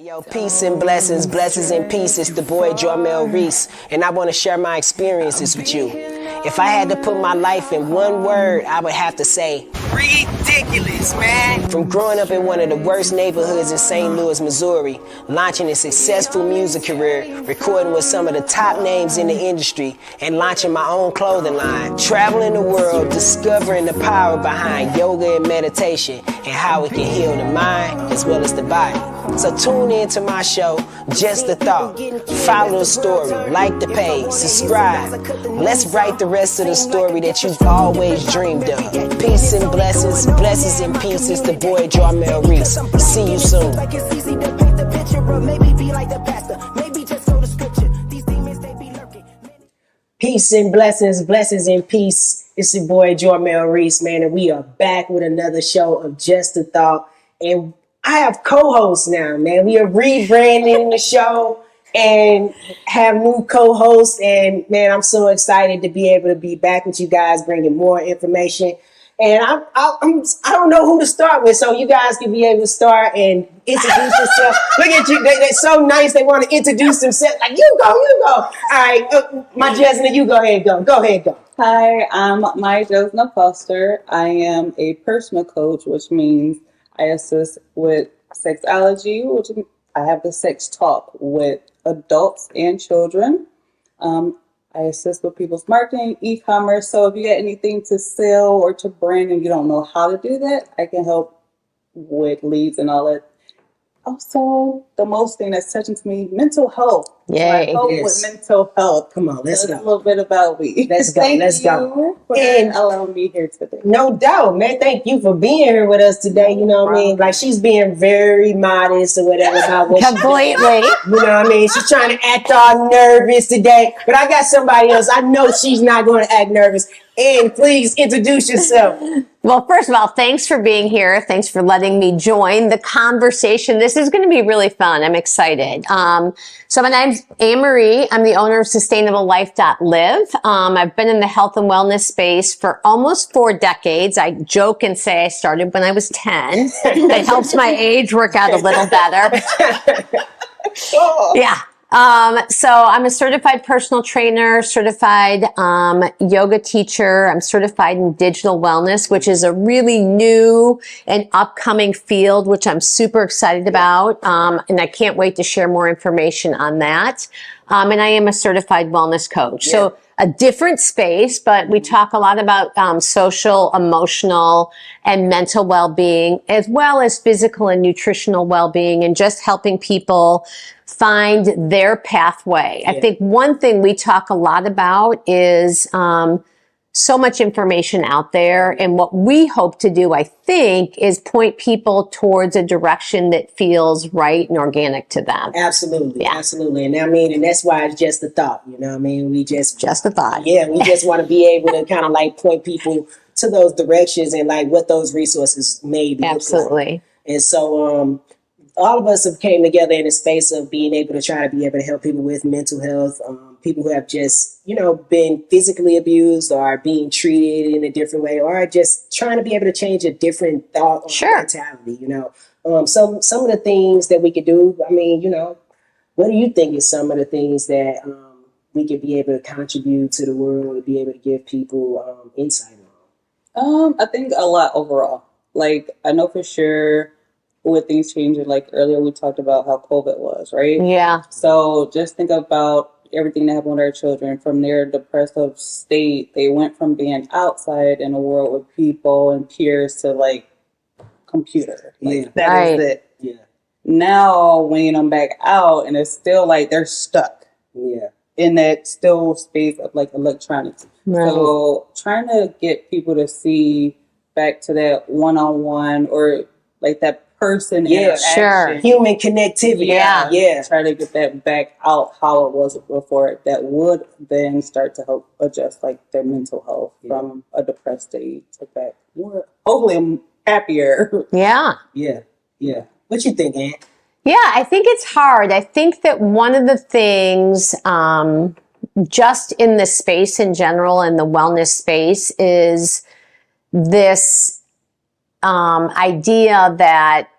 Yo, peace and blessings, blessings and peace. It's the boy Jarmel Reese, and I want to share my experiences with you. If I had to put my life in one word, I would have to say ridiculous, man. From growing up in one of the worst neighborhoods in St. Louis, Missouri, launching a successful music career, recording with some of the top names in the industry, and launching my own clothing line, traveling the world, discovering the power behind yoga and meditation, and how it can heal the mind as well as the body. So tune in to my show, Just a Thought. Follow the story, like the page, subscribe. Let's write the rest of the story that you've always dreamed of. Peace and blessings, blessings and peace. It's the boy Jarmel Reese. See you soon. Peace and blessings, blessings and peace. It's your boy Jarmel Reese, man, and we are back with another show of Just a Thought. And I have co-hosts now, man. We are rebranding the show and have new co-hosts. And man, I'm so excited to be able to be back with you guys, bringing more information. And I don't know who to start with, so you guys can be able to start and introduce yourself. Look at you, they're so nice. They want to introduce themselves. Like you go. All right, my Jesna, you go ahead, go. Hi, I'm my Jesna Foster. I am a personal coach, which means I assist with sexology, which I have the sex talk with adults and children. I assist with people's marketing, e-commerce. So if you got anything to sell or to brand and you don't know how to do that, I can help with leads and all that. Also, the most thing that's touching to me, mental health. Yay. So I help with mental health. Come on, let's go. A little bit about me. Let's go. Thank let's you go. for And allowing me here today. no doubt, man. Thank you for being here with us today. You know what I mean? Like, she's being very modest or whatever about what Completely. You know what I mean? She's trying to act all nervous today. But I got somebody else. I know she's not going to act nervous. And please introduce yourself. Well, first of all, thanks for being here. Thanks for letting me join the conversation. This is going to be really fun. I'm excited. So my name's Anne Marie. I'm the owner of SustainableLife.live. I've been in the health and wellness space for almost 4 decades. I joke and say I started when I was 10. It helps my age work out a little better. Yeah. So I'm a certified personal trainer, certified yoga teacher. I'm certified in digital wellness, which is a really new and upcoming field, which I'm super excited about. And I can't wait to share more information on that. And I am a certified wellness coach. Yeah. So a different space, but we talk a lot about social, emotional, and mental well-being, as well as physical and nutritional well-being, and just helping people find their pathway. Yeah. I think one thing we talk a lot about is so much information out there. And what we hope to do, I think, is point people towards a direction that feels right and organic to them. Absolutely. Yeah. Absolutely. And I mean, and that's why it's just a thought. You know what I mean? We just a thought. Yeah. We just want to be able to kind of like point people to those directions and like what those resources may be. Absolutely. And so, all of us have came together in a space of being able to try to be able to help people with mental health, people who have just, been physically abused or being treated in a different way, or just trying to be able to change a different thought or mentality, some of the things that we could do. I mean, what do you think is some of the things that we could be able to contribute to the world to be able to give people insight on? I think a lot overall. Like, I know for sure with things changing, like earlier we talked about how COVID was, right? Yeah. So just think about everything that happened with our children from their depressive state. They went from being outside in a world with people and peers to like computer. Like that is it. Yeah. Now when I'm back out and it's still like they're stuck. Yeah. In that still space of like electronics. Right. So trying to get people to see back to that one-on-one or like that person interaction. Sure. Human connectivity. Yeah. Try to get that back out how it was before. That would then start to help adjust like their mental health from a depressed state to back more, hopefully happier. Yeah. Yeah. Yeah. What you think, Ann? Yeah, I think it's hard. I think that one of the things, just in the space in general and the wellness space, is this idea that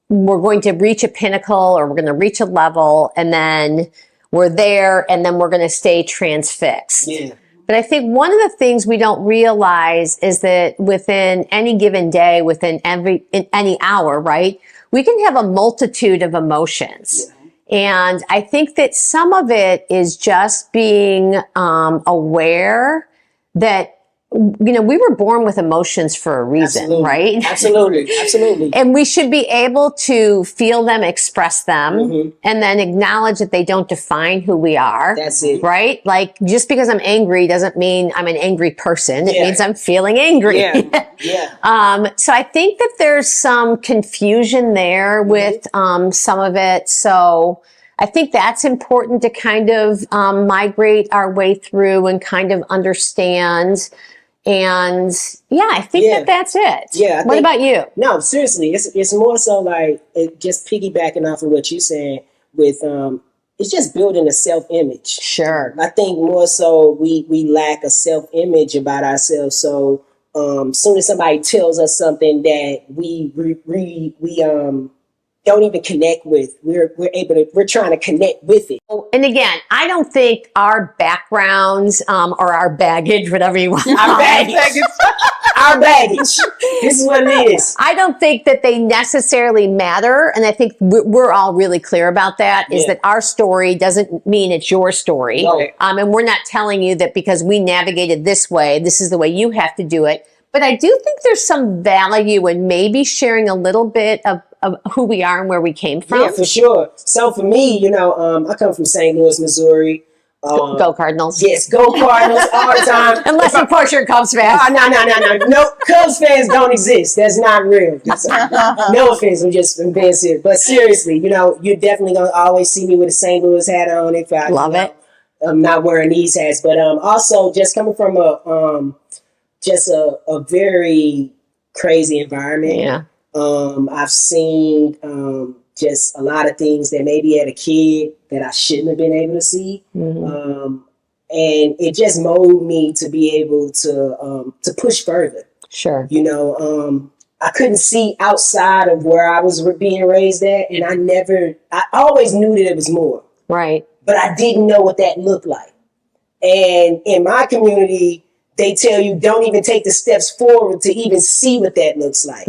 we're going to reach a pinnacle or we're going to reach a level and then we're there and then we're going to stay transfixed. Yeah. But I think one of the things we don't realize is that within any given day, within any hour, right, we can have a multitude of emotions. Yeah. And I think that some of it is just being aware that, you know, we were born with emotions for a reason, Absolutely. right? Absolutely. And we should be able to feel them, express them, and then acknowledge that they don't define who we are. That's it. Right? Like, just because I'm angry doesn't mean I'm an angry person. It Yeah. means I'm feeling angry. Yeah. Yeah. So I think that there's some confusion there with some of it. So I think that's important to kind of migrate our way through and kind of understand. And yeah, I think Yeah. that's it. Yeah, I What think- about you? No, seriously, it's more so like just piggybacking off of what you're saying with it's just building a self-image. Sure. I think more so we lack a self-image about ourselves. So soon as somebody tells us something that we don't even connect with, we're trying to connect with it. And again, I don't think our backgrounds or our baggage, whatever you want to call Our it, baggage. Our baggage. This is what it is. I don't think that they necessarily matter. And I think we're all really clear about that, is Yeah. that our story doesn't mean it's your story. No. And we're not telling you that because we navigated this way, this is the way you have to do it. But I do think there's some value in maybe sharing a little bit of who we are and where we came from. Yeah, for sure. So for me, I come from St. Louis, Missouri. Go Cardinals. Yes, go Cardinals all the time. Unless, of course, you're a Cubs fan. No. No, Cubs fans don't exist. That's not real. No offense, I'm being serious. But seriously, you're definitely going to always see me with a St. Louis hat on. If I Love it. I'm not wearing these hats. But also just coming from a very crazy environment. Yeah. I've seen just a lot of things that maybe as a kid that I shouldn't have been able to see. And it just molded me to be able to push further. Sure. I couldn't see outside of where I was being raised at, and I always knew that it was more, Right. but I didn't know what that looked like. And in my community, they tell you don't even take the steps forward to even see what that looks like.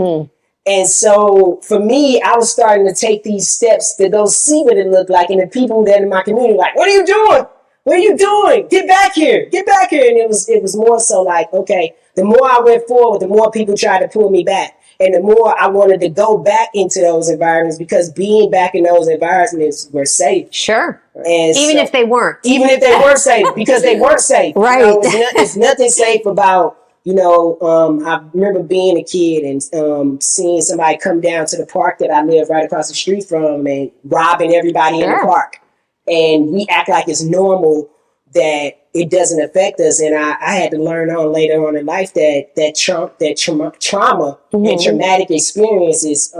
And so for me, I was starting to take these steps to go see what it looked like. And the people that in my community were like, what are you doing? What are you doing? Get back here. Get back here. And it was more so like, okay, the more I went forward, the more people tried to pull me back. And the more I wanted to go back into those environments, because being back in those environments were safe. Sure. And Even so- if they weren't. even if they were safe, because they weren't safe. Right. It's nothing safe about, I remember being a kid and seeing somebody come down to the park that I live right across the street from and robbing everybody in the Sure. park. And we act like it's normal, that it doesn't affect us. And I had to learn on later on in life that trauma and traumatic experiences,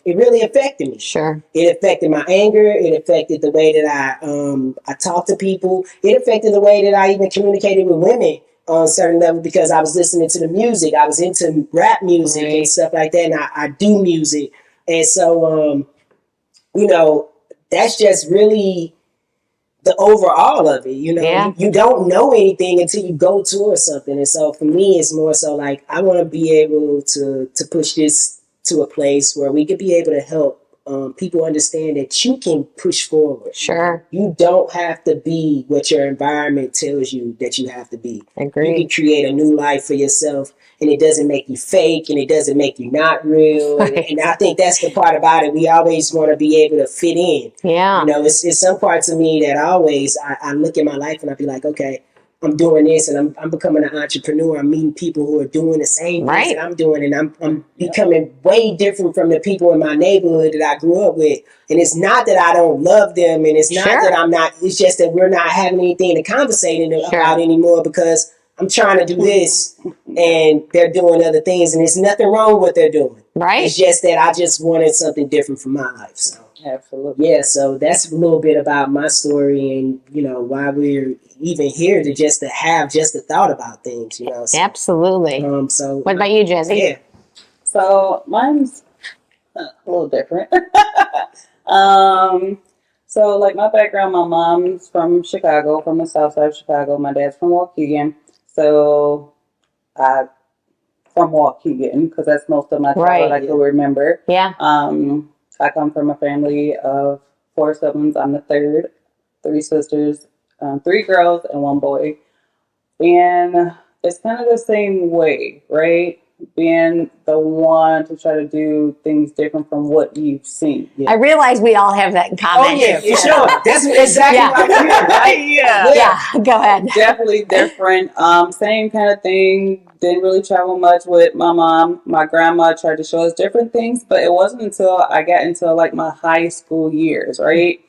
it really affected me. Sure. It affected my anger. It affected the way that I talk to people. It affected the way that I even communicated with women on a certain level, because I was listening to the music. I was into rap music Right. and stuff like that. And I do music. And so, that's just really the overall of it. Yeah. You don't know anything until you go towards something. And so for me, it's more so like, I want to be able to push this to a place where we could be able to help people understand that you can push forward. Sure. You don't have to be what your environment tells you that you have to be. You Agreed. can create a new life for yourself, and it doesn't make you fake, and it doesn't make you not real. Right. And I think that's the part about it. We always want to be able to fit in. Yeah. It's some parts of me that I look at my life and I be like, okay, I'm doing this, and I'm becoming an entrepreneur. I'm meeting people who are doing the same things Right. that I'm doing, and I'm becoming way different from the people in my neighborhood that I grew up with. And it's not that I don't love them, and it's not Sure. that I'm not. It's just that we're not having anything to conversate about anymore, because I'm trying to do this, and they're doing other things, and there's nothing wrong with what they're doing. Right. It's just that I just wanted something different for my life. So. Absolutely. Yeah, so that's a little bit about my story, and why we're even here to have a thought about things. So, Absolutely. so What about you, Jesse? Yeah, So mine's a little different. So like my background, my mom's from Chicago, from the south side of Chicago. My dad's from Waukegan. So I from Waukegan because that's most of my childhood I can remember. Yeah. I come from a family of 4 siblings. I'm the third, 3 sisters, 3 girls and 1 boy. And it's kind of the same way, right? Being the one to try to do things different from what you've seen. I realize we all have that in common. Oh yeah, for sure. That's exactly Yeah. what I mean, right? Yeah, go ahead. Definitely different. Same kind of thing. Didn't really travel much with my mom. My grandma tried to show us different things, but it wasn't until I got into like my high school years, right?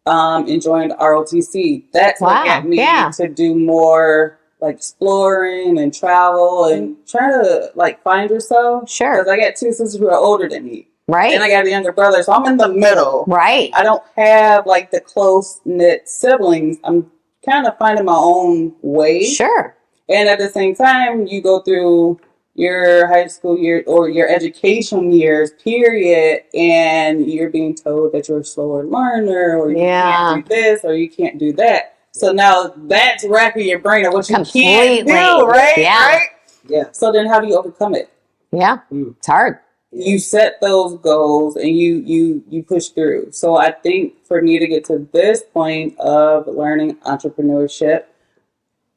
Enjoying ROTC. That's what got me to do more like exploring and travel and trying to like find yourself. Sure. Because I got 2 sisters who are older than me. Right. And I got a younger brother, so I'm in the middle. Right. I don't have like the close knit siblings. I'm kind of finding my own way. Sure. And at the same time, you go through your high school year or your education years, period, and you're being told that you're a slower learner or you can't do this or you can't do that. So now that's racking your brain of what you can't do, right? Yeah. Right? Yeah. So then how do you overcome it? Yeah. It's hard. You set those goals and you push through. So I think for me to get to this point of learning entrepreneurship,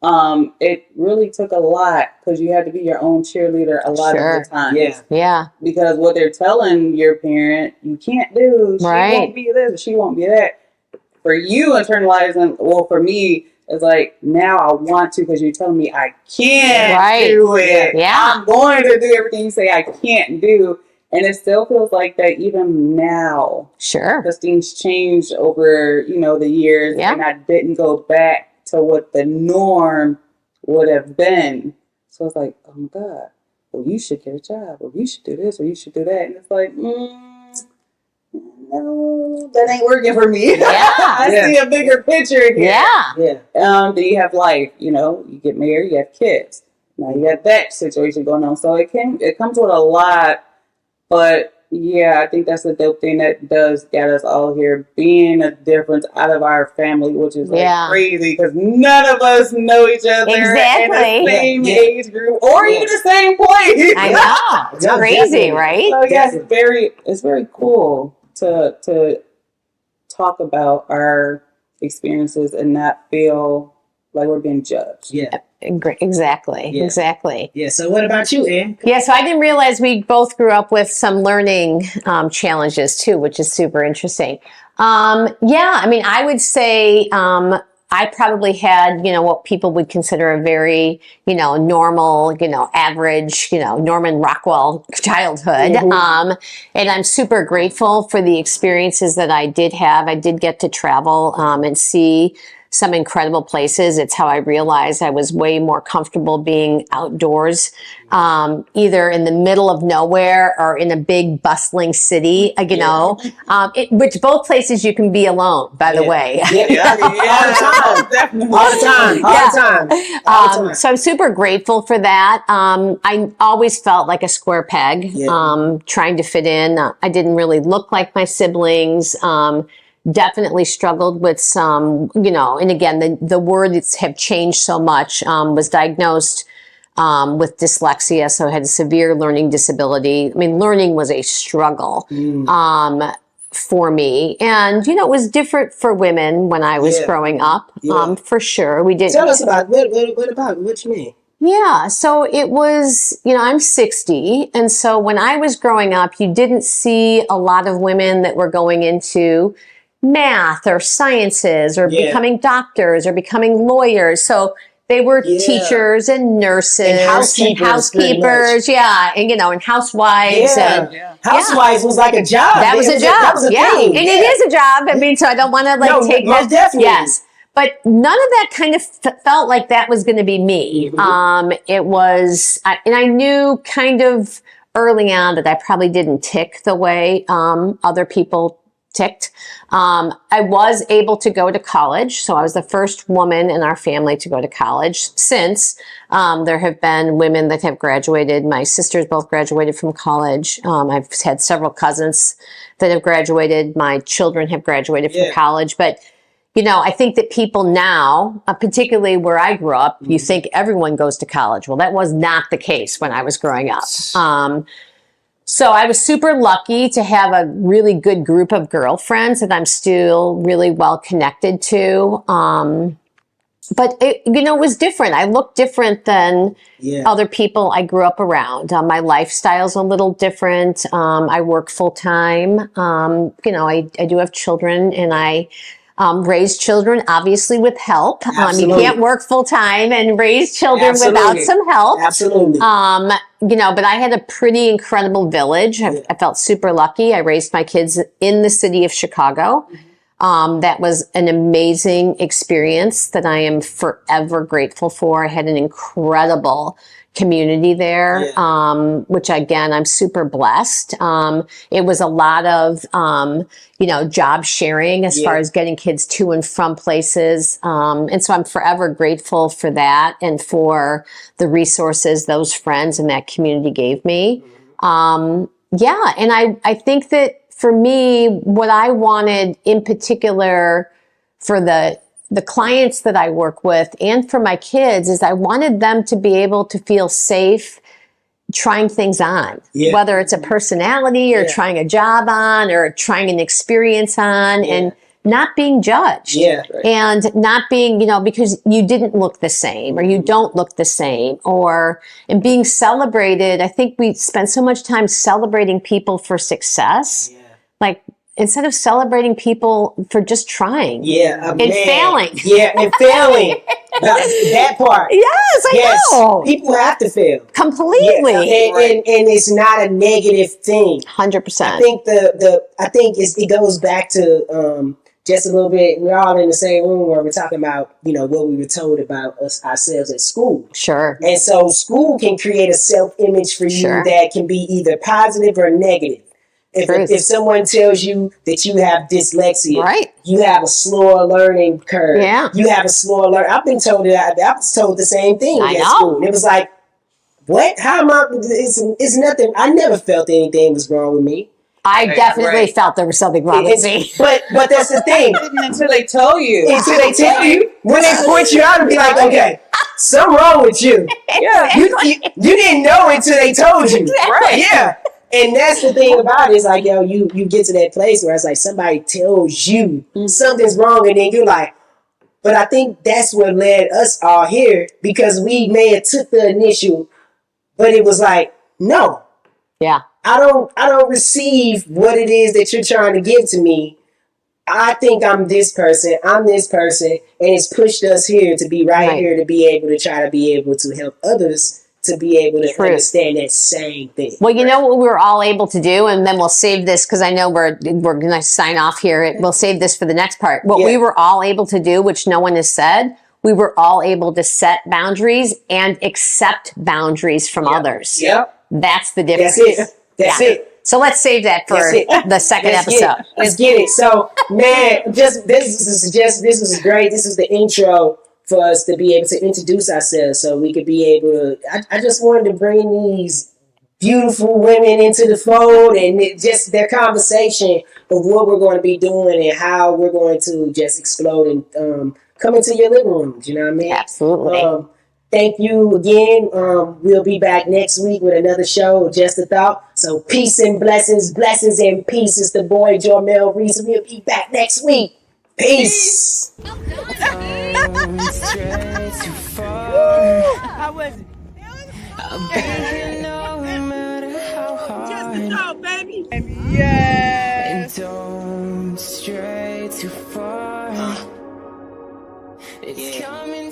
it really took a lot because you had to be your own cheerleader a lot of the time. Yeah. Because what they're telling your parent, you can't do, she won't be this, she won't be that. For you internalizing, well, for me, it's like, now I want to because you're telling me I can't do it. Yeah. I'm going to do everything you say I can't do. And it still feels like that even now. Sure. Because things changed over, the years. Yeah. And I didn't go back to what the norm would have been. So it's like, oh my God, well, you should get a job, or you should do this, or you should do that. And it's like, no, that ain't working for me. Yeah. I see a bigger picture here. Yeah. Then you have life, you get married, you have kids. Now you have that situation going on. So it comes with a lot, but yeah, I think that's the dope thing that does get us all here, being a difference out of our family, which is like crazy because none of us know each other in the same age group or even the same place. I know. It's crazy, right? So yeah, it's very cool to talk about our experiences and not feel like we're being judged. Yeah. Exactly. Yeah. So what about you, Ann? Yeah. So I didn't realize we both grew up with some learning challenges too, which is super interesting. I mean, I would say I probably had, what people would consider a very, normal, average, Norman Rockwell childhood. And I'm super grateful for the experiences that I did have. I did get to travel and see some incredible places. It's how I realized I was way more comfortable being outdoors, either in the middle of nowhere or in a big bustling city, which both places you can be alone, by the way. All the time. So I'm super grateful for that. I always felt like a square peg, trying to fit in. I didn't really look like my siblings. Definitely struggled with some, and again, the words have changed so much, was diagnosed with dyslexia, so I had a severe learning disability. I mean, learning was a struggle for me. And, it was different for women when I was growing up, for sure. We didn't. Tell us about what you mean? Yeah. So it was, I'm 60. And so when I was growing up, you didn't see a lot of women that were going into math or sciences or becoming doctors or becoming lawyers. So they were teachers and nurses and housekeepers. Yeah. And, and housewives. Housewives was like a job. That was a job. That was a thing. And it is a job. I mean, so I don't want to take that. Definitely. Yes. But none of that kind of felt like that was going to be me. It was, and I knew kind of early on that I probably didn't tick the way other people ticked. I was able to go to college. So I was the first woman in our family to go to college since there have been women that have graduated. My sisters both graduated from college. I've had several cousins that have graduated. My children have graduated from college. But, you know, I think that people now, particularly where I grew up, you think everyone goes to college. Well, that was not the case when I was growing up. So I was super lucky to have a really good group of girlfriends that I'm still really well connected to. But it, you know, it was different. I looked different than other people I grew up around. My lifestyle's a little different. I work full time. You know, I do have children, and I raise children, obviously with help. You can't work full time and raise children without some help. Absolutely. You know, but I had a pretty incredible village. I felt super lucky. I raised my kids in the city of Chicago. That was an amazing experience that I am forever grateful for. I had an incredible community there, which again, I'm super blessed. It was a lot of, you know, job sharing as far as getting kids to and from places. And so I'm forever grateful for that and for the resources those friends and that community gave me. And I think that for me, what I wanted in particular for the clients that I work with and for my kids is I wanted them to be able to feel safe trying things on, whether it's a personality or trying a job on or trying an experience on and not being judged and not being, you know, because you didn't look the same or you don't look the same and being celebrated. I think we spend so much time celebrating people for success. Like, instead of celebrating people for just trying and failing. And failing. that part. Yes, I know. People have to fail. Completely. And it's not a negative thing. 100%. I think it goes back to just a little bit. We're all in the same room where we're talking about, you know, what we were told about ourselves at school. Sure. And so school can create a self-image for you that can be either positive or negative. If someone tells you that you have dyslexia, you have a slower learning curve, you have a slower learning. I've been told that. I was told the same thing at school. And it was like, what? How am I? It's nothing. I never felt anything was wrong with me. I definitely felt there was something wrong with me. But that's the thing. Until they tell you. When they point you out and be like, okay, something wrong with you. You didn't know until they told you. Yeah. And that's the thing about it, is like, yo, you get to that place where it's like somebody tells you something's wrong, and then you're like, but I think that's what led us all here, because we may have took the initial, but it was like, no. Yeah. I don't receive what it is that you're trying to give to me. I think I'm this person, and it's pushed us here to be right here to be able to try to be able to help others to be able to understand that same thing. Well, you know what we were all able to do, and then we'll save this because I know we're going to sign off here. We'll save this for the next part. What we were all able to do, which no one has said, we were all able to set boundaries and accept boundaries from others. That's the difference. That's it. So let's save that for the second episode. Let's get it. So, man, this was great. This is the intro for us to be able to introduce ourselves, so we could be able to. I just wanted to bring these beautiful women into the fold, and just their conversation of what we're going to be doing and how we're going to just explode and come into your living rooms. You know what I mean? Absolutely. Thank you again. We'll be back next week with another show of Just a Thought. So peace and blessings and peace. It's the boy Jarmel Reese. We'll be back next week. Peace. How was it? Just a thought, baby. Yeah. And don't stray too far. It's coming.